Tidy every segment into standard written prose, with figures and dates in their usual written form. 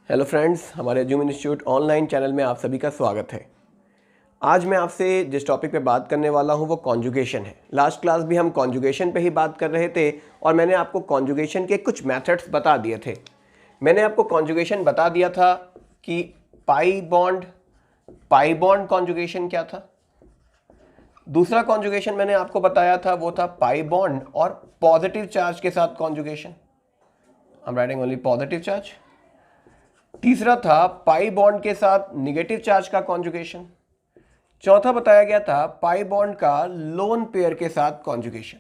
Hello friends, हमारे zoom institute online channel में आप सभी का स्वागत है। आज मैं आपसे जिस टॉपिक पे बात करने वाला हूँ वो कॉन्जुगेशन है। लास्ट क्लास भी हम कॉन्जुगेशन पे ही बात कर रहे थे और मैंने आपको कॉन्जुगेशन के कुछ मेथड्स बता दिए थे। मैंने आपको कॉन्जुगेशन बता दिया था कि पाई बॉन्ड कॉन्जुगेशन क्या था। दूसरा कॉन्जुगेशन मैंने आपको बताया था वो था पाई बॉन्ड और पॉजिटिव चार्ज के साथ conjugation. I am writing only positive charge. तीसरा था पाई बॉन्ड के साथ निगेटिव चार्ज का कॉन्जुगेशन। चौथा बताया गया था पाई बॉन्ड का लोन पेयर के साथ कॉन्जुगेशन।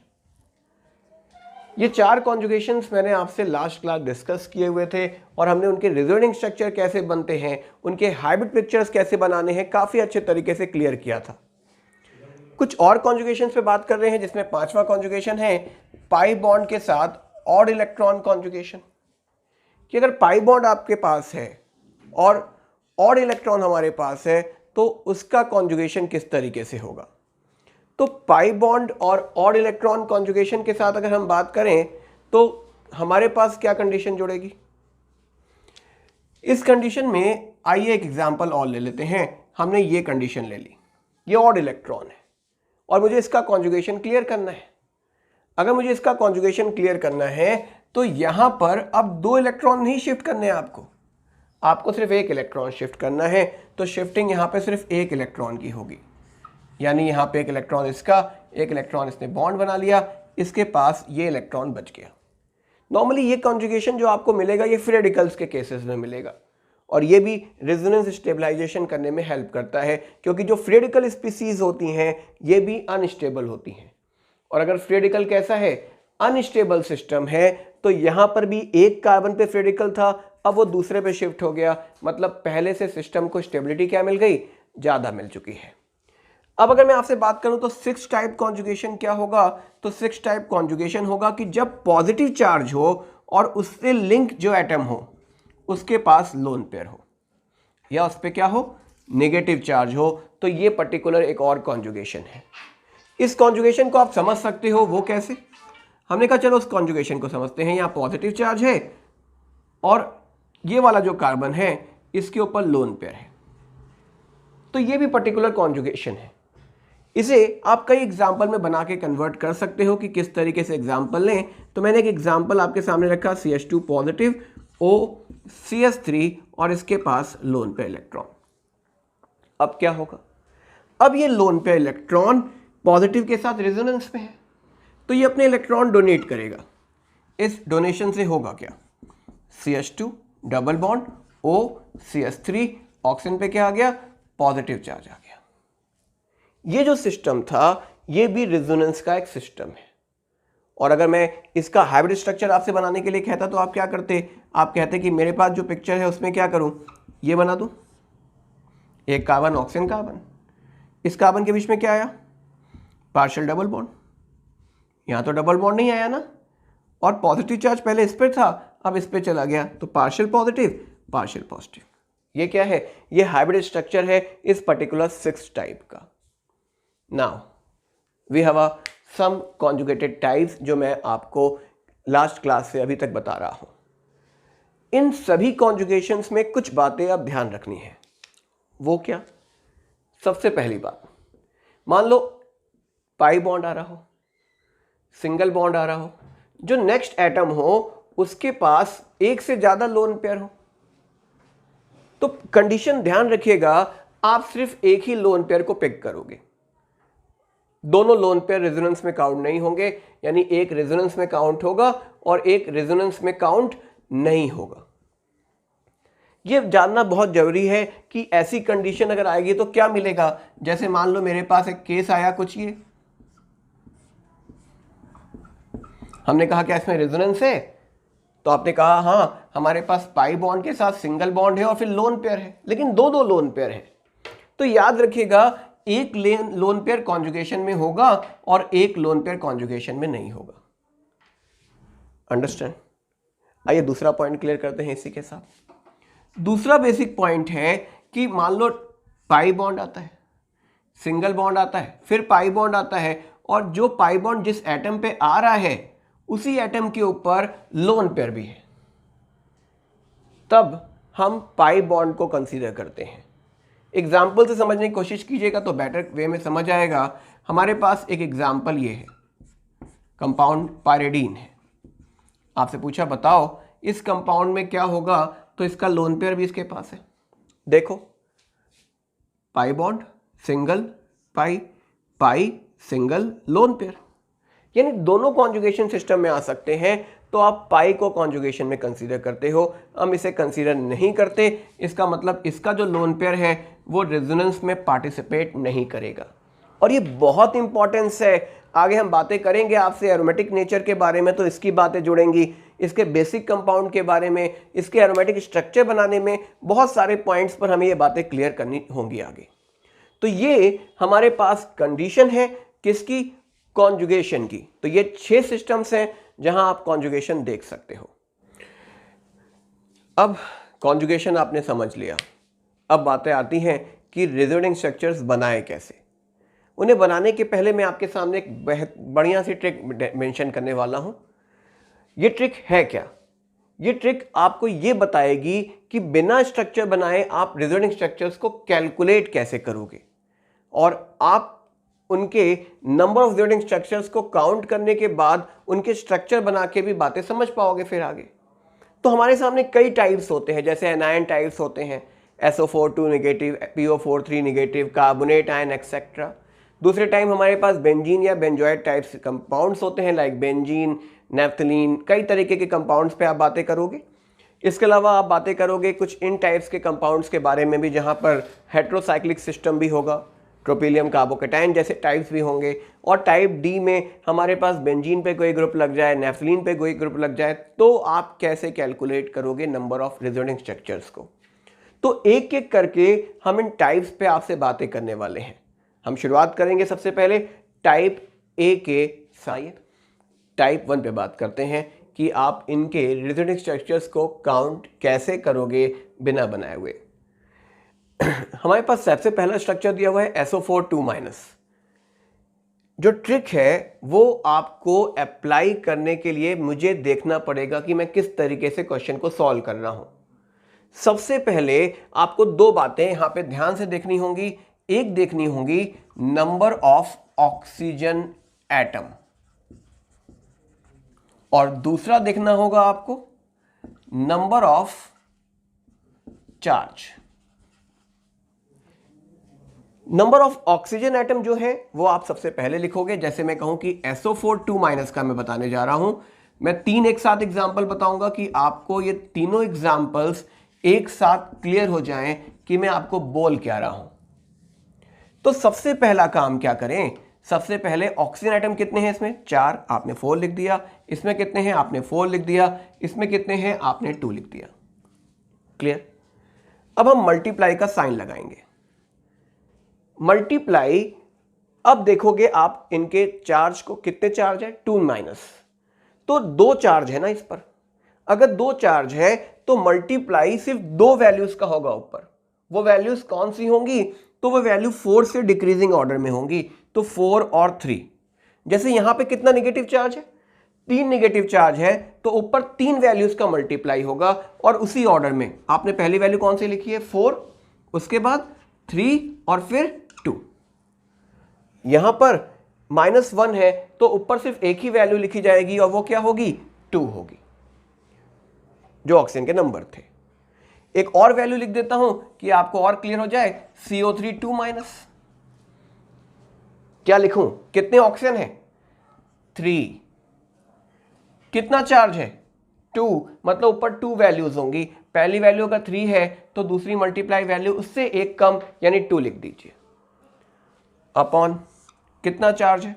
ये चार कॉन्जुगेशंस मैंने आपसे लास्ट क्लास डिस्कस किए हुए थे और हमने उनके रिजोनेटिंग स्ट्रक्चर कैसे बनते हैं, उनके हाइब्रिड पिक्चर्स कैसे बनाने हैं, काफी अच्छे तरीके से क्लियर किया था। कुछ और कॉन्जुगेशंस पे बात कर रहे हैं जिसमें पांचवा कॉन्जुगेशन है पाई बॉन्ड के साथ ऑड इलेक्ट्रॉन कॉन्जुगेशन। कि अगर पाई बॉन्ड आपके पास है और ऑड इलेक्ट्रॉन हमारे पास है तो उसका कॉन्जुगेशन किस तरीके से होगा। तो पाई बॉन्ड और ऑड इलेक्ट्रॉन कॉन्जुगेशन के साथ अगर हम बात करें तो हमारे पास क्या कंडीशन जुड़ेगी। इस कंडीशन में आइए एक एग्जांपल और ले लेते हैं। हमने ये कंडीशन ले ली, ये ऑड इलेक्ट्रॉन है और मुझे इसका कॉन्जुगेशन क्लियर करना है। अगर मुझे इसका कॉन्जुगेशन क्लियर करना है तो यहां पर अब दो इलेक्ट्रॉन नहीं शिफ्ट करने हैं आपको सिर्फ एक इलेक्ट्रॉन शिफ्ट करना है। तो शिफ्टिंग यहां पे सिर्फ एक इलेक्ट्रॉन की होगी, यानी यहां पे एक इलेक्ट्रॉन इसका, एक इलेक्ट्रॉन इसने बॉन्ड बना लिया, इसके पास ये इलेक्ट्रॉन बच गया। नॉर्मली ये कॉन्जुगेशन जो आपको मिलेगा ये फ्री रेडिकल्स के केसेस में मिलेगा और ये भी रेजोनेंस स्टेबलाइजेशन करने में हेल्प करता है, क्योंकि जो फ्री रेडिकल स्पीसीज होती हैं ये भी अनस्टेबल होती हैं। और अगर फ्री रेडिकल कैसा है, अनस्टेबल सिस्टम है, तो यहां पर भी एक कार्बन पे फ्री रेडिकल था, अब वो दूसरे पे शिफ्ट हो गया, मतलब पहले से सिस्टम को स्टेबिलिटी क्या मिल गई, ज्यादा मिल चुकी है। अब अगर मैं आपसे बात करूं तो 6 टाइप कॉन्जुगेशन क्या होगा। तो 6 टाइप कॉन्जुगेशन होगा कि जब पॉजिटिव चार्ज हो और उससे लिंक जो एटम हो उसके पास लोन पेयर हो या उस पर क्या हो, नेगेटिव चार्ज हो, तो ये पर्टिकुलर एक और कॉन्जुगेशन है। इस कॉन्जुगेशन को आप समझ सकते हो, वो कैसे। हमने कहा चलो उस कॉन्जुगेशन को समझते हैं। यहां पॉजिटिव चार्ज है और ये वाला जो कार्बन है इसके ऊपर लोन पेयर है, तो ये भी पर्टिकुलर कॉन्जुगेशन है। इसे आप कई एग्जाम्पल में बना के कन्वर्ट कर सकते हो कि किस तरीके से एग्जाम्पल लें। तो मैंने एक एग्जाम्पल आपके सामने रखा, CH2 पॉजिटिव, OCH3 और इसके पास लोन पेयर इलेक्ट्रॉन। अब क्या होगा, अब ये लोन पेयर इलेक्ट्रॉन पॉजिटिव के साथ रेजोनेंस में है तो ये अपने इलेक्ट्रॉन डोनेट करेगा। इस डोनेशन से होगा क्या, CH2 double bond OCH3, oxygen पे क्या आ गया, पॉजिटिव चार्ज आ गया। ये जो सिस्टम था ये भी रेजोनेंस का एक सिस्टम है। और अगर मैं इसका हाइब्रिड स्ट्रक्चर आपसे बनाने के लिए कहता तो आप क्या करते, आप कहते कि मेरे पास जो पिक्चर है उसमें क्या करूं, ये बना दूं, एक कार्बन ऑक्सीजन कार्बन, इस कार्बन के बीच में क्या आया, पार्शियल डबल बॉन्ड। यहां तो डबल बॉन्ड नहीं आया ना, और पॉजिटिव चार्ज पहले इस पर था अब इस पर चला गया, तो पार्शियल पॉजिटिव पार्शियल पॉजिटिव। ये क्या है, ये हाइब्रिड स्ट्रक्चर है इस पर्टिकुलर 6 टाइप का। Now we have some conjugated types जो मैं आपको लास्ट क्लास से अभी तक बता रहा हूं। इन सभी कॉन्जुगेशंस में कुछ बातें अब ध्यान रखनी है। वो क्या, सबसे पहली बात, मान लो पाई बॉन्ड आ रहा हो, सिंगल बॉन्ड आ रहा हो, जो नेक्स्ट एटम हो उसके पास एक से ज्यादा लोन पेयर हो, तो कंडीशन ध्यान रखिएगा, आप सिर्फ एक ही लोन पेयर को पिक करोगे। दोनों लोन पेयर रेजोनेंस में काउंट नहीं होंगे, यानी एक रेजोनेंस में काउंट होगा और एक रेजोनेंस में काउंट नहीं होगा। यह जानना बहुत जरूरी है कि ऐसी कंडीशन अगर आएगी तो क्या मिलेगा। जैसे मान लो मेरे पास एक केस आया कुछ, ये हमने कहा क्या इसमें रेजोनेंस है, तो आपने कहा हाँ हमारे पास पाई बॉन्ड के साथ सिंगल बॉन्ड है और फिर लोन पेयर है, लेकिन दो दो लोन पेयर है। तो याद रखिएगा एक लोन पेयर कॉन्जुगेशन में होगा और एक लोन पेयर कॉन्जुगेशन में नहीं होगा। अंडरस्टैंड। आइए दूसरा पॉइंट क्लियर करते हैं इसी के साथ। दूसरा बेसिक पॉइंट है कि मान लो पाई बॉन्ड आता है, सिंगल बॉन्ड आता है, फिर पाई बॉन्ड आता है, और जो पाई बॉन्ड जिस एटम पे आ रहा है उसी एटम के ऊपर लोन पेयर भी है, तब हम पाई बॉन्ड को कंसीडर करते हैं। एग्जाम्पल से समझने की कोशिश कीजिएगा तो बेटर वे में समझ आएगा। हमारे पास एक एग्जाम्पल ये है, कंपाउंड पायरिडीन है। आपसे पूछा बताओ इस कंपाउंड में क्या होगा, तो इसका लोन पेयर भी इसके पास है। देखो पाई बॉन्ड सिंगल पाई, पाई सिंगल लोन पेयर, यानी दोनों कॉन्जुगेशन सिस्टम में आ सकते हैं। तो आप पाई को कॉन्जुगेशन में कंसीडर करते हो, हम इसे कंसीडर नहीं करते। इसका मतलब इसका जो लोन पेयर है वो रेजोनेंस में पार्टिसिपेट नहीं करेगा। और ये बहुत इंपॉर्टेंस है, आगे हम बातें करेंगे आपसे एरोमेटिक नेचर के बारे में, तो इसकी बातें जुड़ेंगी, इसके बेसिक कंपाउंड के बारे में, इसके एरोमेटिक स्ट्रक्चर बनाने में, बहुत सारे पॉइंट्स पर हमें ये बातें क्लियर करनी होंगी आगे। तो ये हमारे पास कंडीशन है किसकी, कॉन्जुगेशन की। तो ये 6 सिस्टम्स हैं जहां आप कॉन्जुगेशन देख सकते हो। अब कॉन्जुगेशन आपने समझ लिया, अब बातें आती हैं कि रिजोनेंस स्ट्रक्चर्स बनाए कैसे। उन्हें बनाने के पहले मैं आपके सामने एक बढ़िया सी ट्रिक मेंशन करने वाला हूं। ये ट्रिक है क्या, ये ट्रिक आपको ये बताएगी कि बिना स्ट्रक्चर बनाए आप रिजोनेंस स्ट्रक्चर्स को कैलकुलेट कैसे करोगे, और आप उनके नंबर ऑफ रिजोनेंस स्ट्रक्चर्स को काउंट करने के बाद उनके स्ट्रक्चर बना के भी बातें समझ पाओगे फिर आगे। तो हमारे सामने कई टाइप्स होते हैं, जैसे एनायन टाइप्स होते हैं, SO4 2 negative, PO4 3 negative, carbonate ion etcetera. दूसरे टाइम हमारे पास बेंजीन या बेंजोइड टाइप्स कंपाउंड्स होते हैं, लाइक बेंजीन, नेफ्थलीन, कई तरीके के कंपाउंड्स पे आप बातें करोगे। इसके अलावा आप बातें करोगे कुछ इन टाइप्स के कंपाउंड्स के बारे में भी, जहां पर हेट्रोसाइक्लिक सिस्टम भी होगा, ट्रोपिलियम कार्बोकेटाइन जैसे टाइप्स भी होंगे। और टाइप डी में हमारे पास बेंजीन पे कोई ग्रुप लग जाए, नेफ्थलीन पे कोई ग्रुप लग जाए, तो आप कैसे कैलकुलेट करोगे नंबर ऑफ रिजोनेंस स्ट्रक्चर्स को। तो एक एक करके हम इन टाइप्स पे आपसे बातें करने वाले हैं। हम शुरुआत करेंगे सबसे पहले टाइप ए के साथ। टाइप 1 पे बात करते हैं कि आप इनके रिजोनेंस स्ट्रक्चर्स को काउंट कैसे करोगे बिना बनाए हुए। हमारे पास सबसे पहला स्ट्रक्चर दिया हुआ है SO4 2-। जो ट्रिक है वो आपको अप्लाई करने के लिए मुझे देखना पड़ेगा कि मैं किस तरीके से क्वेश्चन को सॉल्व कर रहा हूं। सबसे पहले आपको 2 बातें यहां पे ध्यान से देखनी होंगी। एक देखनी होगी नंबर ऑफ ऑक्सीजन एटम, और दूसरा देखना होगा आपको number of charge. Number of oxygen atom जो है वो आप सबसे पहले लिखोगे। जैसे मैं कहूं कि SO4 2- का मैं बताने जा रहा हूं, मैं 3 एक साथ एग्जाम्पल बताऊंगा कि आपको ये तीनों एग्जाम्पल्स एक साथ क्लियर हो जाएं कि मैं आपको बोल क्या रहा हूं। तो सबसे पहला काम क्या करें, सबसे पहले ऑक्सीजन एटम कितने हैं इसमें 4, आपने 4 लिख दिया। इसमें कितने हैं, आपने 4 लिख दिया। इसमें कितने हैं, आपने 2 लिख दिया। क्लियर। अब हम मल्टीप्लाई का साइन लगाएंगे। मल्टीप्लाई, अब देखोगे आप इनके चार्ज को, कितने चार्ज है 2-, तो 2 चार्ज है ना इस पर। अगर 2 चार्ज है तो मल्टीप्लाई सिर्फ 2 वैल्यूज का होगा ऊपर। वो वैल्यूज कौन सी होंगी, तो वो वैल्यू 4 से डिक्रीजिंग ऑर्डर में होंगी। तो 4 और 3, जैसे यहां पे कितना नेगेटिव चार्ज है, 3 नेगेटिव चार्ज है, तो ऊपर 3 वैल्यूज का मल्टीप्लाई होगा। और उसी ऑर्डर में आपने पहली वैल्यू कौन सी लिखी है 4, उसके बाद 3 और फिर 2। यहां पर -1 है तो ऊपर सिर्फ एक ही वैल्यू लिखी जाएगी, और वो क्या होगी 2 होगी, जो ऑक्सीजन के नंबर थे। एक और वैल्यू लिख देता हूं कि आपको और क्लियर हो जाए, CO3 2-। क्या लिखूं, कितने ऑक्सीजन है 3, कितना चार्ज है 2, मतलब ऊपर 2 वैल्यूज होंगी। पहली वैल्यू अगर 3 है तो दूसरी मल्टीप्लाई वैल्यू उससे एक कम यानी 2 लिख दीजिए, अपॉन कितना चार्ज है,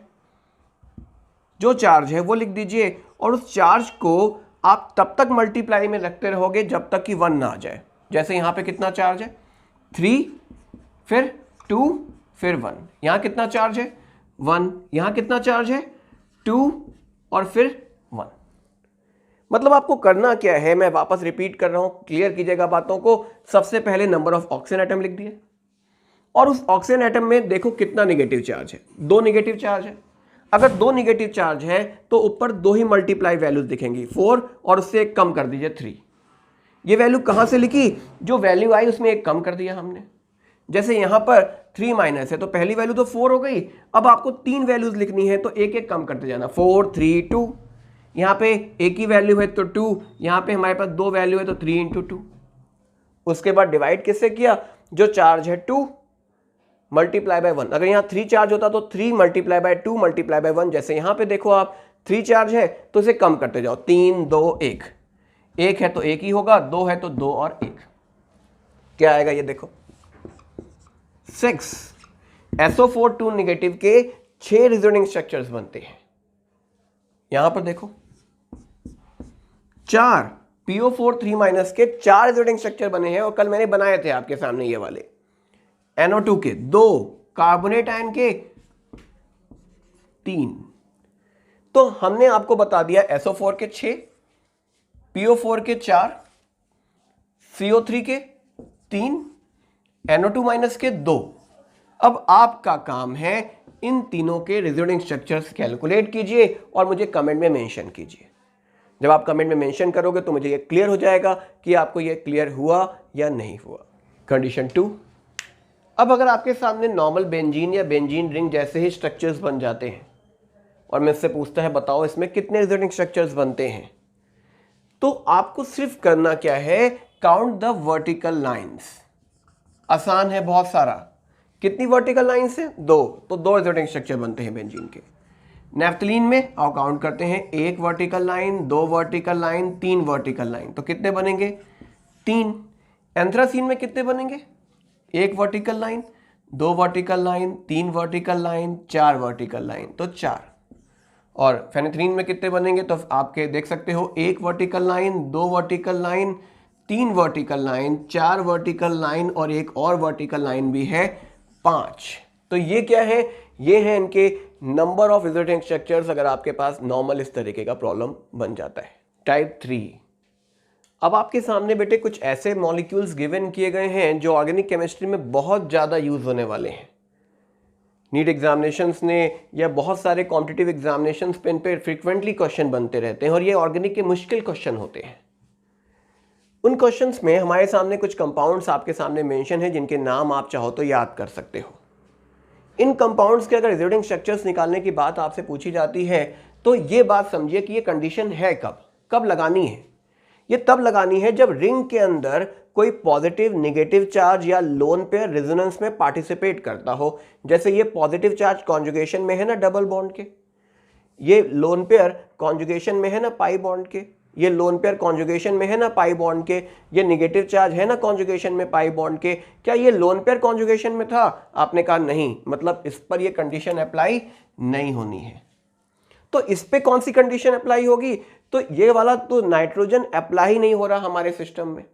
जो चार्ज है वो लिख दीजिए। और उस चार्ज को आप तब तक मल्टीप्लाई में रखते रहोगे जब तक कि 1 ना आ जाए। जैसे यहां पे कितना चार्ज है 3, फिर 2, फिर 1। यहां कितना चार्ज है 1, यहां कितना चार्ज है 2 और फिर 1। मतलब आपको करना क्या है, मैं वापस रिपीट कर रहा हूं, क्लियर कीजिएगा बातों को। सबसे पहले नंबर ऑफ ऑक्सीजन एटम लिख दिए, और उस ऑक्सीजन एटम में देखो कितना नेगेटिव चार्ज है, 2 नेगेटिव चार्ज है। अगर 2 नेगेटिव चार्ज है तो ऊपर 2 ही मल्टीप्लाई वैल्यूज दिखेंगी, 4 और उससे एक कम कर दीजिए 3। ये वैल्यू कहाँ से लिखी, जो वैल्यू आई उसमें एक कम कर दिया हमने। जैसे यहाँ पर 3 माइनस है तो पहली वैल्यू तो 4 हो गई, अब आपको 3 वैल्यूज लिखनी है तो एक एक कम करते जाना, 4 3 2, यहाँ पे एक ही वैल्यू है तो 2, यहाँ पे हमारे पास 2 वैल्यू है तो 3 इंटू 2। उसके बाद डिवाइड किससे किया, जो चार्ज है 2 मल्टीप्लाई बाय 1। अगर यहाँ 3 चार्ज होता तो 3 मल्टीप्लाई बाय 2 मल्टीप्लाई बाय 1। जैसे यहाँ पे देखो आप 3 चार्ज है तो इसे कम करते जाओ, 3 2 1, 1 है तो 1 ही होगा, 2 है तो 2 और 1, क्या आएगा ये देखो 6। SO4 2 नेगेटिव के 6 रिजोनेंस स्ट्रक्चर्स बनते हैं। यहां पर देखो 4 PO4 3 माइनस के 4 रिजोनेंस स्ट्रक्चर बने हैं, और कल मैंने बनाए थे आपके सामने ये वाले। NO2 के 2, कार्बोनेट आयन के 3। तो हमने आपको बता दिया SO4 के 6, PO4 के 4, CO3 के 3, NO2 माइनस के 2। अब आपका काम है इन तीनों के रिजोनेंग स्ट्रक्चर्स कैलकुलेट कीजिए और मुझे कमेंट में मेंशन कीजिए। जब आप कमेंट में मेंशन करोगे तो मुझे ये क्लियर हो जाएगा कि आपको ये क्लियर हुआ या नहीं हुआ। कंडीशन 2, अब अगर आपके सामने नॉर्मल बेंजीन या बेंजीन रिंग जैसे ही स्ट्रक्चर्स बन जाते हैं और मैं इससे पूछता है बताओ इसमें कितने रिजोनेंग स्ट्रक्चर्स बनते हैं, तो आपको सिर्फ करना क्या है, काउंट द वर्टिकल लाइंस। आसान है बहुत सारा। कितनी वर्टिकल लाइंस है, 2, तो 2 रिजोनेंग स्ट्रक्चर बनते हैं बेंजीन के। नेफ्थलीन में आओ काउंट करते हैं, 1 vertical line, 2 vertical line, 3 vertical line, तो कितने बनेंगे 3। एंथ्रासीन में कितने बनेंगे, 1 vertical line, 2 vertical line, 3 vertical line, 4 vertical line, तो 4। और फेनेथ्रीन में कितने बनेंगे, तो आपके देख सकते हो 1 vertical line, 2 vertical line, 3 vertical line, 4 vertical line और एक और वर्टिकल लाइन भी है 5। तो ये क्या है, ये है इनके नंबर ऑफ रिजोनेंग स्ट्रक्चर्स अगर आपके पास नॉर्मल इस तरीके का प्रॉब्लम बन जाता है। टाइप 3, अब आपके सामने बेटे कुछ ऐसे मॉलिक्यूल्स गिवन किए गए हैं जो ऑर्गेनिक केमिस्ट्री में बहुत ज़्यादा यूज होने वाले हैं। नीट एग्जामिनेशंस ने या बहुत सारे कॉम्पिटिटिव एग्जामिनेशंस पे इन पे फ्रिक्वेंटली क्वेश्चन बनते रहते हैं और ये ऑर्गेनिक के मुश्किल क्वेश्चन होते हैं। उन क्वेश्चंस में हमारे सामने कुछ कंपाउंड्स आपके सामने मेंशन है जिनके नाम आप चाहो तो याद कर सकते हो। इन कंपाउंड्स के अगर रिजोनेंग स्ट्रक्चर्स निकालने की बात आपसे पूछी जाती है तो ये बात समझिए कि ये कंडीशन है कब लगानी है। ये तब लगानी है जब रिंग के अंदर कोई पॉजिटिव नेगेटिव चार्ज या लोन पेयर रेजोनेंस में पार्टिसिपेट करता हो। जैसे ये पॉजिटिव चार्ज कॉन्जुगेशन में है ना डबल बॉन्ड के, ये लोन पेयर कॉन्जुगेशन में है ना पाई बॉन्ड के, ये लोन पेयर कॉन्जुगेशन में है ना पाई बॉन्ड के, ये नेगेटिव चार्ज है ना कॉन्जुगेशन में पाई बॉन्ड के। क्या ये लोन पेयर कॉन्जुगेशन में था, आपने कहा नहीं, मतलब इस पर ये कंडीशन अप्लाई नहीं होनी है। तो इस पे कौन सी कंडीशन अप्लाई होगी, तो ये वाला तो नाइट्रोजन अप्लाई नहीं हो रहा हमारे सिस्टम में,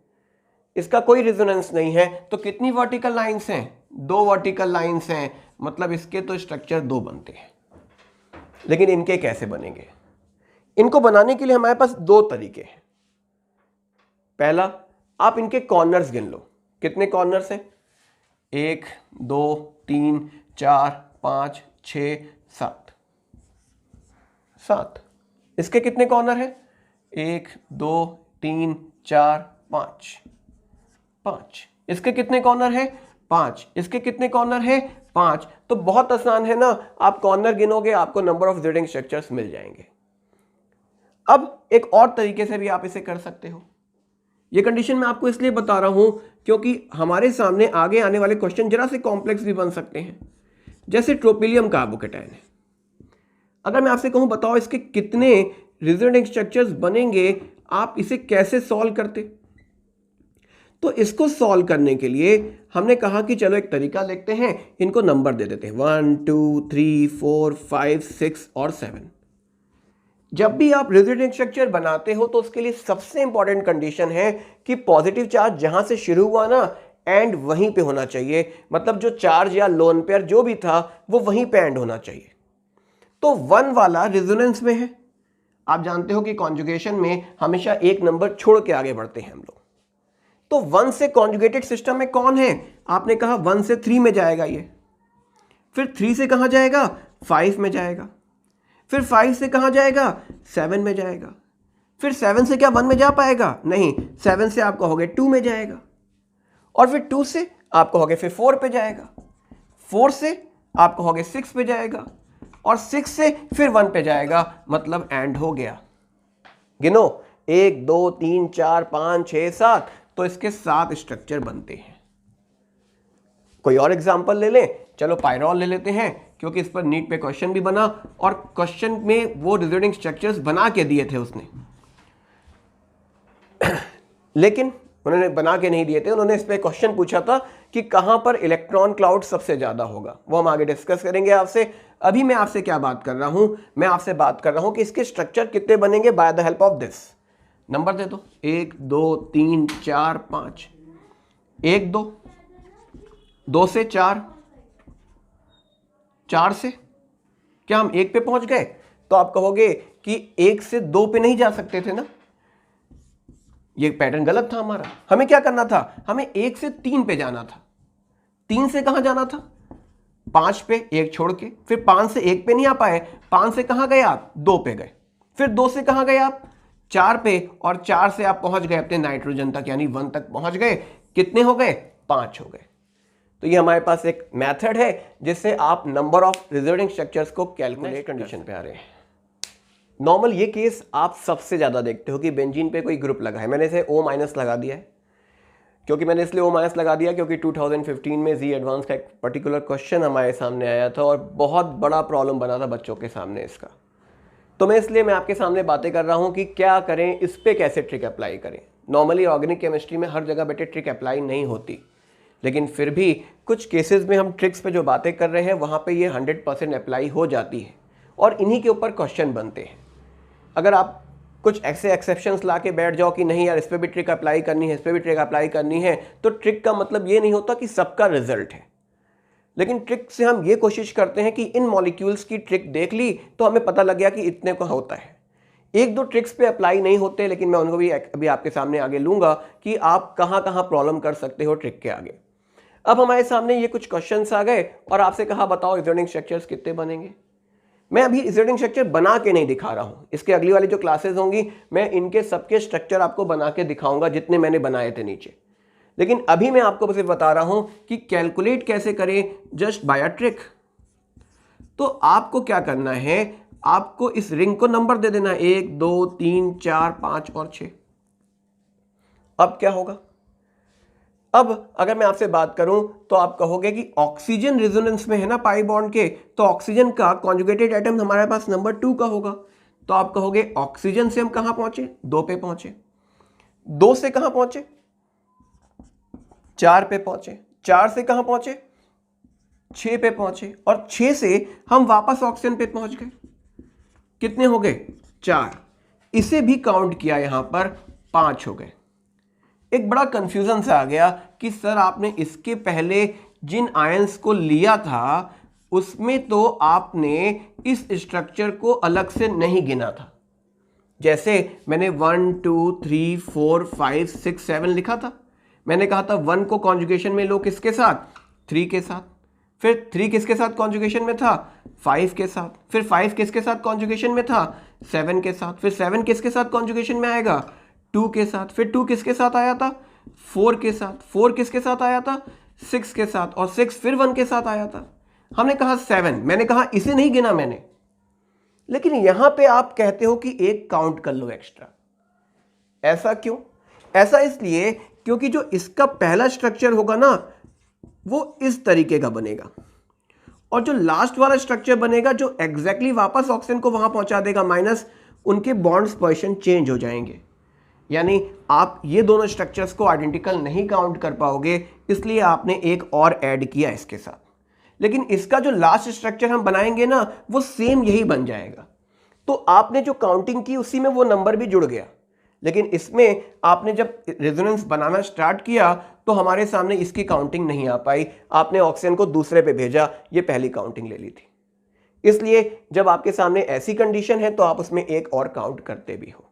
इसका कोई रेजोनेंस नहीं है। तो कितनी वर्टिकल लाइंस हैं, 2 वर्टिकल लाइंस हैं, मतलब इसके तो स्ट्रक्चर 2 बनते हैं। लेकिन इनके कैसे बनेंगे, इनको बनाने के लिए हमारे पास 2 तरीके हैं। पहला, आप इनके कॉर्नर्स गिन लो, कितने कॉर्नर्स हैं, 1 2 3 4 5 6 7 7। इसके कितने कॉर्नर हैं, 1 2 3 4 5 5। इसके कितने कॉर्नर है, 5। इसके कितने कॉर्नर है, 5। तो बहुत आसान है ना, आप कॉर्नर गिनोगे आपको नंबर ऑफ रिजोनेंग स्ट्रक्चर्स मिल जाएंगे। अब एक और तरीके से भी आप इसे कर सकते हो। ये कंडीशन मैं आपको इसलिए बता रहा हूं क्योंकि हमारे सामने आगे आने वाले क्वेश्चन जरा से कॉम्प्लेक्स भी बन सकते हैं। जैसे ट्रोपिलियम कार्बोकेटायन है, अगर मैं आपसे कहूं बताओ इसके कितने रिजोनेंग स्ट्रक्चर्स बनेंगे, आप इसे कैसे सॉल्व करते। तो इसको सॉल्व करने के लिए हमने कहा कि चलो एक तरीका देखते हैं, इनको नंबर दे देते हैं 1 2 3 4 5 6 और 7। जब भी आप रिजोनेंग स्ट्रक्चर बनाते हो तो उसके लिए सबसे इंपॉर्टेंट कंडीशन है कि पॉजिटिव चार्ज जहां से शुरू हुआ ना एंड वहीं पे होना चाहिए, मतलब जो चार्ज या लोन पेयर जो भी था वो वहीं पे एंड होना चाहिए। तो 1 वाला रिजोनेंस में है। आप जानते हो कि कॉन्जुगेशन में हमेशा एक नंबर छोड़ के आगे बढ़ते हैं हम लोग। तो 1 से कॉन्जुगेटेड सिस्टम में कौन है, आपने कहा 1 से 3 में जाएगा ये, फिर 3 से कहां जाएगा, 5 में जाएगा, फिर 5 से कहां जाएगा, 7 में जाएगा, फिर 7 से क्या 1 में जा पाएगा? नहीं, 7 से आप कहोगे 2 में जाएगा, और फिर 2 से आप कहोगे फिर 4 पे जाएगा, 4 से आप कहोगे 6 पे जाएगा, और 6 से फिर 1 पे जाएगा, मतलब एंड हो गया। गिनो 1 2 3 4 5 6 7, तो इसके 7 स्ट्रक्चर बनते हैं। कोई और एग्जांपल ले लें, चलो पायरॉल ले लेते हैं, क्योंकि इस पर नीट पे क्वेश्चन भी बना और क्वेश्चन में वो रिजोनेटिंग स्ट्रक्चर्स बना के दिए थे उसने लेकिन उन्होंने बना के नहीं दिए थे, उन्होंने इस पे क्वेश्चन पूछा था कि कहां पर इलेक्ट्रॉन क्लाउड सबसे ज्यादा होगा। वो हम आगे डिस्कस करेंगे आपसे। अभी मैं आपसे क्या बात कर रहा हूं, मैं आपसे बात कर रहा हूं कि इसके स्ट्रक्चर कितने बनेंगे by the help of this. Number दे दो, 1 2 3 4 5, 1 2, 2 से 4, 4 से क्या हम 1 पे पहुंच गए? तो आप कहोगे कि 1 से 2 पे नहीं जा सकते थे ना, ये पैटर्न गलत था हमारा। हमें क्या करना था? हमें 1 से 3 पे जाना था। 3 से कहां जाना था? 5 पे, 1 छोड़ के। फिर 5 से 1 पे नहीं आ पाए, 5 से कहां गए आप? 2 पे गए। फिर 2 से कहां गए आप? 4 पे, और 4 से आप पहुंच गए अपने नाइट्रोजन तक, यानी 1 तक पहुंच गए। कितने हो गए? 5 हो गए। तो ये हमारे पास एक मेथड है जिससे आप नंबर ऑफ रिजोनेटिंग स्ट्रक्चर्स को कैलकुलेट कंडीशन पे आ रहे हैं। नॉर्मल ये केस आप सबसे ज़्यादा देखते हो कि बेंजीन पे कोई ग्रुप लगा है। मैंने इसे O- लगा दिया है, क्योंकि मैंने इसलिए O- लगा दिया क्योंकि 2015 में जी एडवांस का एक पर्टिकुलर क्वेश्चन हमारे सामने आया था और बहुत बड़ा प्रॉब्लम बना था बच्चों के सामने इसका। तो मैं आपके सामने बातें कर रहा हूँ कि क्या करें, इस पर कैसे ट्रिक अप्लाई करें। नॉर्मली ऑर्गेनिक केमिस्ट्री में हर जगह बेटे ट्रिक अप्लाई नहीं होती, लेकिन फिर भी कुछ केसेस में हम ट्रिक्स पे जो बातें कर रहे हैं वहाँ पे ये 100% अप्लाई हो जाती है और इन्हीं के ऊपर क्वेश्चन बनते हैं। अगर आप कुछ ऐसे एक्सेप्शंस ला के बैठ जाओ कि नहीं यार इस पर भी ट्रिक अप्लाई करनी है, इस पर भी ट्रिक अप्लाई करनी है, तो ट्रिक का मतलब ये नहीं होता कि सबका रिजल्ट है। लेकिन ट्रिक से हम ये कोशिश करते हैं कि इन मॉलिक्यूल्स की ट्रिक देख ली तो हमें पता लग गया कि इतने को होता है। 1-2 ट्रिक्स पे अप्लाई नहीं होते, लेकिन मैं उनको भी अभी आपके सामने आगे लूंगा कि आप कहाँ कहाँ प्रॉब्लम कर सकते हो ट्रिक के आगे। अब हमारे सामने ये कुछ क्वेश्चंस आ गए और आपसे कहा बताओ रिजोनेटिंग स्ट्रक्चर्स कितने बनेंगे। मैं अभी रिजोनेटिंग स्ट्रक्चर बना के नहीं दिखा रहा हूं, इसके अगली वाली जो क्लासेस होंगी मैं इनके सबके स्ट्रक्चर आपको बना के दिखाऊंगा जितने मैंने बनाए थे नीचे। लेकिन अभी मैं आपको सिर्फ बता रहा हूं कि कैलकुलेट कैसे करें जस्ट बाय अ ट्रिक। तो आपको क्या करना है, आपको इस रिंग को नंबर दे देना 1 2 3 4 5 और 6। अब क्या होगा? अब अगर मैं आपसे बात करूं तो आप कहोगे कि ऑक्सीजन रेजोनेंस में है ना पाई बॉन्ड के, तो ऑक्सीजन का कॉन्जुगेटेड एटम हमारे पास नंबर 2 का होगा। तो आप कहोगे ऑक्सीजन से हम कहां पहुंचे? 2 पे पहुंचे। 2 से कहां पहुंचे? 4 पे पहुंचे। 4 से कहां पहुंचे? 6 पे पहुंचे। और 6 से हम वापस ऑक्सीजन पे पहुंच गए। कितने हो गए? 4। इसे भी काउंट किया, यहां पर 5 हो गए। एक बड़ा कंफ्यूजन सा आ गया कि सर आपने इसके पहले जिन आयंस को लिया था उसमें तो आपने इस स्ट्रक्चर को अलग से नहीं गिना था। जैसे मैंने 1 2 3 4 5 6 7 लिखा था, मैंने कहा था 1 को कॉन्जुगेशन में लो किसके साथ? 3 के साथ। फिर 3 किसके साथ कॉन्जुगेशन में था? 5 के साथ। फिर 5 किसके साथ कॉन्जुगेशन में था? 7 के साथ। फिर 7 किसके साथ कॉन्जुगेशन में आएगा? 2 के साथ। फिर 2 किसके साथ आया था? 4 के साथ। 4 किसके साथ आया था? 6 के साथ। और 6 फिर 1 के साथ आया था। हमने कहा 7, मैंने कहा इसे नहीं गिना मैंने, लेकिन यहां पे आप कहते हो कि एक काउंट कर लो एक्स्ट्रा। ऐसा क्यों? ऐसा इसलिए क्योंकि जो इसका पहला स्ट्रक्चर होगा ना वो इस तरीके का बनेगा, और जो लास्ट वाला स्ट्रक्चर बनेगा जो एग्जैक्टली वापस ऑक्सीजन को वहां पहुंचा देगा माइनस, उनके बॉन्ड्स पोजीशन चेंज हो जाएंगे। यानी आप ये दोनों स्ट्रक्चर्स को आइडेंटिकल नहीं काउंट कर पाओगे, इसलिए आपने एक और ऐड किया इसके साथ। लेकिन इसका जो लास्ट स्ट्रक्चर हम बनाएंगे ना वो सेम यही बन जाएगा। तो आपने जो काउंटिंग की उसी में वो नंबर भी जुड़ गया, लेकिन इसमें आपने जब रेजोनेंस बनाना स्टार्ट किया तो हमारे सामने इसकी काउंटिंग नहीं आ पाई। आपने ऑक्सीजन को दूसरे पे भेजा, ये पहली काउंटिंग ले ली थी। इसलिए जब आपके सामने ऐसी कंडीशन है तो आप उसमें एक और काउंट करते भी हो।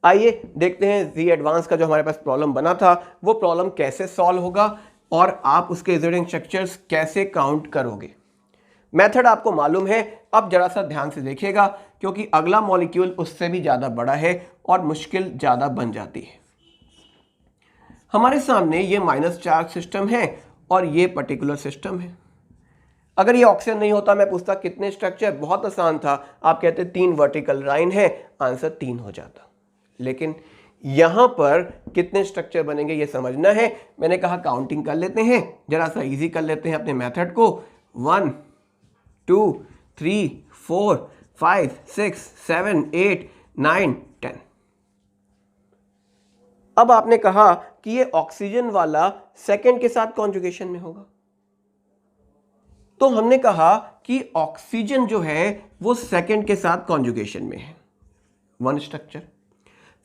आइए देखते हैं जी एडवांस का जो हमारे पास प्रॉब्लम बना था वो प्रॉब्लम कैसे सॉल्व होगा और आप उसके रिजोनेटिंग स्ट्रक्चर्स कैसे काउंट करोगे। मेथड आपको मालूम है। अब जरा सा ध्यान से देखिएगा, क्योंकि अगला मॉलिक्यूल उससे भी ज़्यादा बड़ा है और मुश्किल ज़्यादा बन जाती है। हमारे सामने ये माइनस चार्ज सिस्टम है और ये पर्टिकुलर सिस्टम है। अगर ये ऑक्सीजन नहीं होता, मैं पूछता कितने स्ट्रक्चर, बहुत आसान था, आप कहते 3 वर्टिकल लाइन है, आंसर 3 हो जाता। लेकिन यहां पर कितने स्ट्रक्चर बनेंगे ये समझना है। मैंने कहा काउंटिंग कर लेते हैं, जरा सा इजी कर लेते हैं अपने मेथड को। 1 2 3 4 5 6 7 8 9 10। अब आपने कहा कि ये ऑक्सीजन वाला सेकंड के साथ कॉन्जुगेशन में होगा, तो हमने कहा कि ऑक्सीजन जो है वो सेकंड के साथ कॉन्जुगेशन में है, 1 स्ट्रक्चर।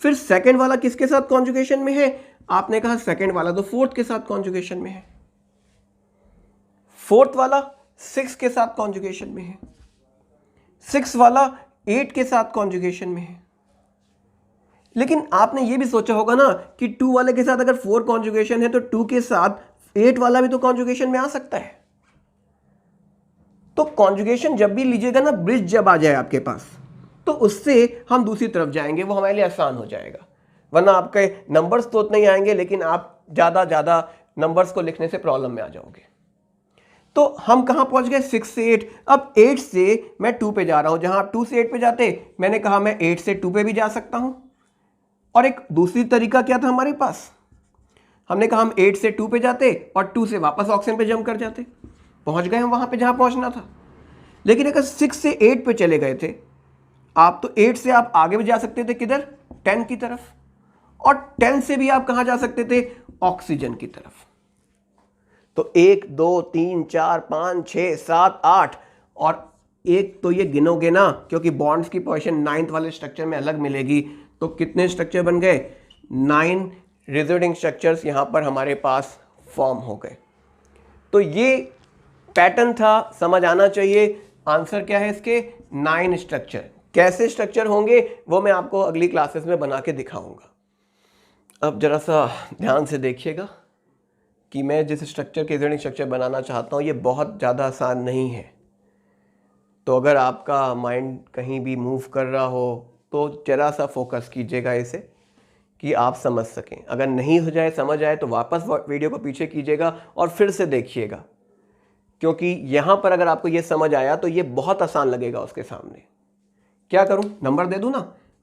फिर सेकंड वाला किसके साथ कॉन्जुगेशन में है? आपने कहा सेकंड वाला तो फोर्थ के साथ कॉन्जुगेशन में है, फोर्थ वाला 6 के साथ कॉन्जुगेशन में है, 6 वाला 8 के साथ कॉन्जुगेशन में है। लेकिन आपने ये भी सोचा होगा ना कि 2 वाले के साथ अगर 4 कॉन्जुगेशन है तो 2 के साथ 8 वाला भी तो कॉन्जुगेशन में आ सकता है। तो कॉन्जुगेशन जब भी लीजिएगा ना, ब्रिज जब आ जाए आपके पास, तो उससे हम दूसरी तरफ जाएंगे, वो हमारे लिए आसान हो जाएगा। वरना आपके नंबर्स तो उतने ही आएंगे, लेकिन आप ज़्यादा नंबर्स को लिखने से प्रॉब्लम में आ जाओगे। तो हम कहाँ पहुँच गए? 6 से 8। अब 8 से मैं 2 पे जा रहा हूँ। जहाँ आप 2 से 8 पे जाते, मैंने कहा मैं 8 से 2 पे भी जा सकता हूँ। और एक दूसरी तरीका क्या था हमारे पास? हमने कहा हम 8 से 2 पे जाते और 2 से वापस ऑक्सीजन पे जंप कर जाते, पहुँच गए हम वहाँ पे जहाँ पहुँचना था। लेकिन अगर 6 से 8 पे चले गए थे आप, तो 8 से आप आगे भी जा सकते थे, किधर? 10 की तरफ। और 10 से भी आप कहां जा सकते थे? ऑक्सीजन की तरफ। तो 1 2 3 4 5 6 7 8, और एक तो ये गिनोगे ना, क्योंकि बॉन्ड्स की पोजीशन 9th वाले स्ट्रक्चर में अलग मिलेगी। तो कितने स्ट्रक्चर बन गए? 9 रिजोडिंग स्ट्रक्चर्स यहां पर हमारे पास फॉर्म हो गए। तो ये पैटर्न था, समझ आना चाहिए। आंसर क्या है इसके? 9 स्ट्रक्चर। कैसे स्ट्रक्चर होंगे वो मैं आपको अगली क्लासेस में बना के दिखाऊंगा। अब जरा सा ध्यान से देखिएगा कि मैं जिस स्ट्रक्चर के रिजोडिंग स्ट्रक्चर बनाना चाहता हूँ ये बहुत ज़्यादा आसान नहीं है। तो अगर आपका माइंड कहीं भी मूव कर रहा हो तो जरा सा फोकस कीजिएगा इसे, कि आप समझ सकें। अगर नहीं हो जाए, समझ आए, तो वापस वीडियो को पीछे कीजिएगा और फिर से देखिएगा, क्योंकि यहाँ पर अगर आपको ये समझ आया तो ये बहुत आसान लगेगा उसके सामने। क्या करूं? नंबर दे दूं ना?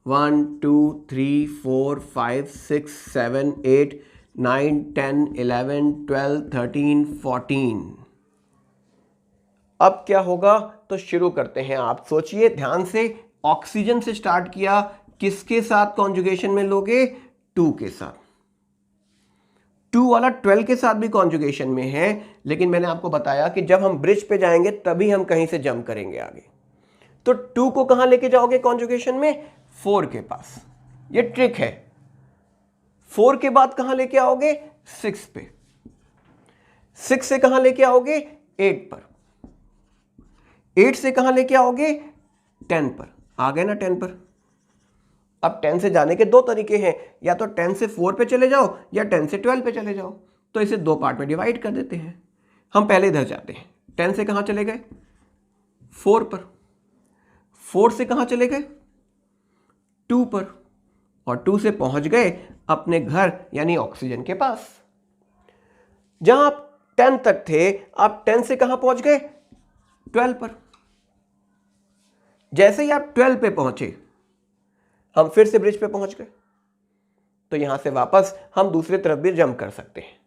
1 2 3 4 5 6 7 8 9 10 11 12 13 14। अब क्या होगा? तो शुरू करते हैं। आप सोचिए ध्यान से। ऑक्सीजन से स्टार्ट किया, किसके साथ कॉन्जुगेशन में लोगे? 2 के साथ। 2 वाला 12 के साथ भी कॉन्जुगेशन में है, लेकिन मैंने आपको बताया कि जब हम ब्रिज पे जाएंगे तभी हम कहीं से जंप करेंगे आगे। तो 2 को कहां लेके जाओगे कॉन्जुगेशन में? 4 के पास। ये ट्रिक है। 4 के बाद कहां लेके आओगे? 6 पे। 6 से कहां लेके आओगे? 8 पर। 8 से कहां लेके आओगे? 10 पर। आ गए ना 10 पर? अब 10 से जाने के 2 तरीके हैं, या तो 10 से 4 पे चले जाओ या 10 से 12 पे चले जाओ। तो इसे 2 पार्ट में डिवाइड कर देते हैं। हम पहले इधर जाते हैं। 10 से कहां चले गए? 4 पर। 4 से कहां चले गए? 2 पर। और 2 से पहुंच गए अपने घर यानी ऑक्सीजन के पास। जहां आप 10 तक थे, आप 10 से कहां पहुंच गए? 12 पर। जैसे ही आप 12 पे पहुंचे, हम फिर से ब्रिज पे पहुंच गए। तो यहां से वापस हम दूसरी तरफ भी जंप कर सकते हैं।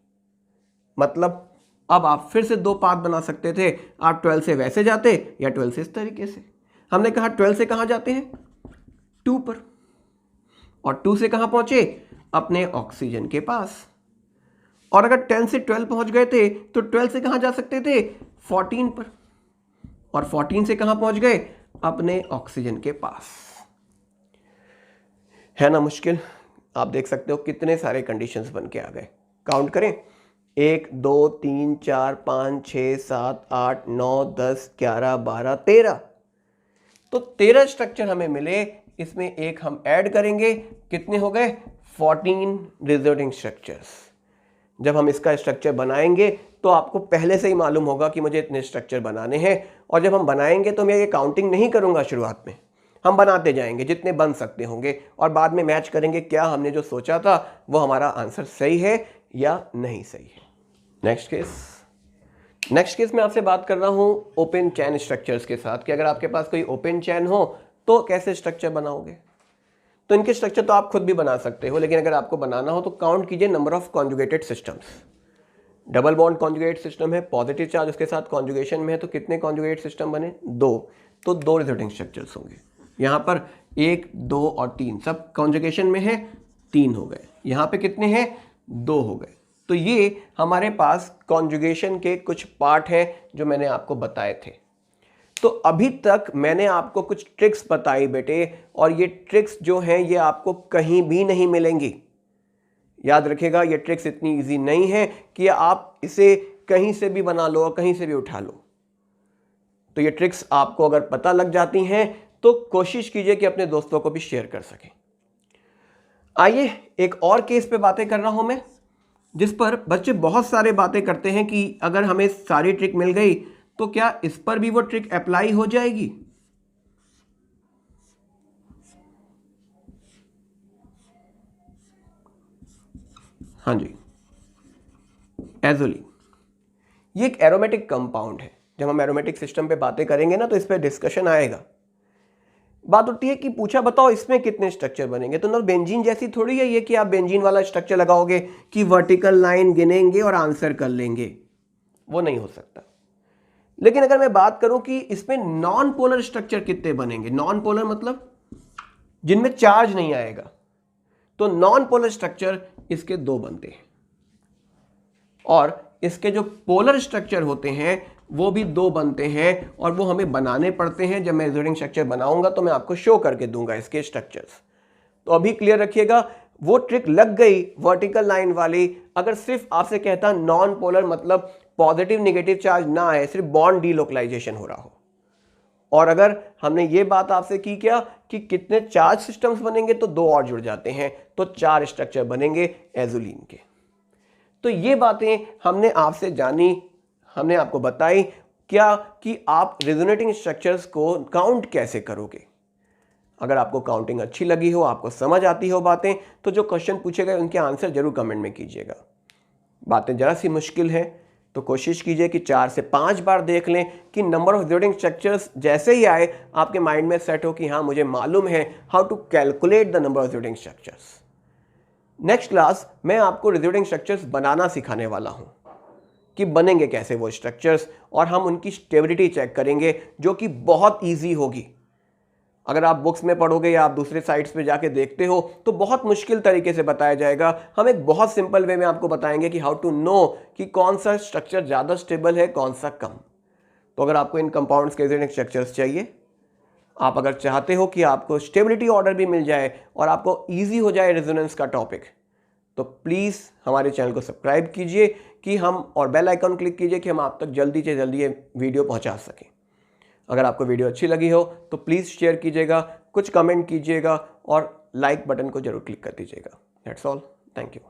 मतलब अब आप फिर से 2 पाथ बना सकते थे। आप 12 से वैसे जाते या 12 से इस तरीके से। हमने कहा 12 से कहां जाते हैं? 2 पर। और 2 से कहां पहुंचे? अपने ऑक्सीजन के पास। और अगर 10 से 12 पहुंच गए थे तो 12 से कहां जा सकते थे? 14 पर। और 14 से कहां पहुंच गए? अपने ऑक्सीजन के पास। है ना मुश्किल? आप देख सकते हो कितने सारे कंडीशंस बन के आ गए। काउंट करें। 1 2 3 4 5 6 7 8 9 10 11 12 13। तो 13 स्ट्रक्चर हमें मिले। इसमें एक हम ऐड करेंगे। कितने हो गए? 14 रिजोडिंग स्ट्रक्चर्स। जब हम इसका स्ट्रक्चर बनाएंगे तो आपको पहले से ही मालूम होगा कि मुझे इतने स्ट्रक्चर बनाने हैं, और जब हम बनाएंगे तो मैं ये काउंटिंग नहीं करूँगा शुरुआत में, हम बनाते जाएंगे जितने बन सकते होंगे और बाद में मैच करेंगे क्या हमने जो सोचा था वो हमारा आंसर सही है या नहीं सही है। नेक्स्ट केस में आपसे बात कर रहा हूँ ओपन चैन स्ट्रक्चर्स के साथ कि अगर आपके पास कोई ओपन चैन हो तो कैसे स्ट्रक्चर बनाओगे। तो इनके स्ट्रक्चर तो आप खुद भी बना सकते हो, लेकिन अगर आपको बनाना हो तो काउंट कीजिए number of conjugated systems. Double bond conjugate system है, पॉजिटिव चार्ज उसके साथ कॉन्जुगेशन में है, तो कितने कॉन्जुगेट सिस्टम बने? 2। तो 2 रिजल्टिंग स्ट्रक्चर्स होंगे। यहाँ पर 1, 2 और 3 सब कॉन्जुगेशन में है, 3 हो गए। यहाँ पे कितने हैं? 2 हो गए। तो ये हमारे पास कॉन्जुगेशन के कुछ पार्ट हैं जो मैंने आपको बताए थे। तो अभी तक मैंने आपको कुछ ट्रिक्स बताई बेटे, और ये ट्रिक्स जो हैं ये आपको कहीं भी नहीं मिलेंगी। याद रखिएगा, ये ट्रिक्स इतनी इजी नहीं है कि आप इसे कहीं से भी बना लो और कहीं से भी उठा लो। तो ये ट्रिक्स आपको अगर पता लग जाती हैं तो कोशिश कीजिए कि अपने दोस्तों को भी शेयर कर सकें। आइए एक और केस पे बातें कर रहा हूं मैं, जिस पर बच्चे बहुत सारे बातें करते हैं कि अगर हमें सारी ट्रिक मिल गई तो क्या इस पर भी वो ट्रिक अप्लाई हो जाएगी। हाँ जी, एजोलीन ये एक एरोमेटिक कंपाउंड है। जब हम एरोमेटिक सिस्टम पे बातें करेंगे ना तो इस पर डिस्कशन आएगा। बात होती है कि पूछा बताओ इसमें कितने स्ट्रक्चर बनेंगे, तो ना बेंजीन जैसी थोड़ी है ये कि आप बेंजीन वाला स्ट्रक्चर लगाओगे कि वर्टिकल लाइन गिनेंगे और आंसर कर लेंगे, वो नहीं हो सकता। लेकिन अगर मैं बात करूं कि इसमें नॉन पोलर स्ट्रक्चर कितने बनेंगे, नॉन पोलर मतलब जिनमें चार्ज नहीं आएगा, तो नॉन पोलर स्ट्रक्चर इसके 2 बनते हैं, और इसके जो पोलर स्ट्रक्चर होते हैं वो भी 2 बनते हैं, और वो हमें बनाने पड़ते हैं। जब मैं रिजल्टिंग स्ट्रक्चर बनाऊंगा तो मैं आपको शो करके दूंगा इसके स्ट्रक्चर्स। तो अभी क्लियर रखिएगा, वो ट्रिक लग गई वर्टिकल लाइन वाली अगर सिर्फ आपसे कहता नॉन पोलर मतलब पॉजिटिव नेगेटिव चार्ज ना आए, सिर्फ बॉन्ड डीलोकलाइजेशन हो रहा हो। और अगर हमने ये बात आपसे की क्या कि कितने चार्ज सिस्टम्स बनेंगे, तो 2 और जुड़ जाते हैं, तो 4 स्ट्रक्चर बनेंगे एजोलीन के। तो ये बातें हमने आपसे जानी, हमने आपको बताई क्या कि आप रेजोनेटिंग स्ट्रक्चर्स को काउंट कैसे करोगे। अगर आपको काउंटिंग अच्छी लगी हो, आपको समझ आती हो बातें, तो जो क्वेश्चन पूछे गए उनके आंसर जरूर कमेंट में कीजिएगा। बातें जरा सी मुश्किल है तो कोशिश कीजिए कि 4 से 5 बार देख लें कि नंबर ऑफ रिजल्टिंग स्ट्रक्चर्स जैसे ही आए आपके माइंड में सेट हो कि हाँ मुझे मालूम है how to calculate the number of resulting structures. Next class मैं आपको रिजल्टिंग स्ट्रक्चर्स बनाना सिखाने वाला हूं कि बनेंगे कैसे वो स्ट्रक्चर्स, और हम उनकी स्टेबिलिटी चेक करेंगे जो कि बहुत इजी होगी। अगर आप बुक्स में पढ़ोगे या आप दूसरे साइट्स पे जाके देखते हो तो बहुत मुश्किल तरीके से बताया जाएगा। हम एक बहुत सिंपल वे में आपको बताएंगे कि हाउ टू नो कि कौन सा स्ट्रक्चर ज़्यादा स्टेबल है, कौन सा कम। तो अगर आपको इन कंपाउंड्स के रिजल्टिंग स्ट्रक्चर्स चाहिए, आप अगर चाहते हो कि आपको स्टेबिलिटी ऑर्डर भी मिल जाए और आपको ईजी हो जाए रेजोनेंस का टॉपिक, तो प्लीज़ हमारे चैनल को सब्सक्राइब कीजिए कि हम, और बेल आइकन क्लिक कीजिए कि हम आप तक जल्दी से जल्दी ये वीडियो पहुंचा सकें। अगर आपको वीडियो अच्छी लगी हो तो प्लीज़ शेयर कीजिएगा, कुछ कमेंट कीजिएगा और लाइक बटन को जरूर क्लिक कर दीजिएगा। That's all, thank you.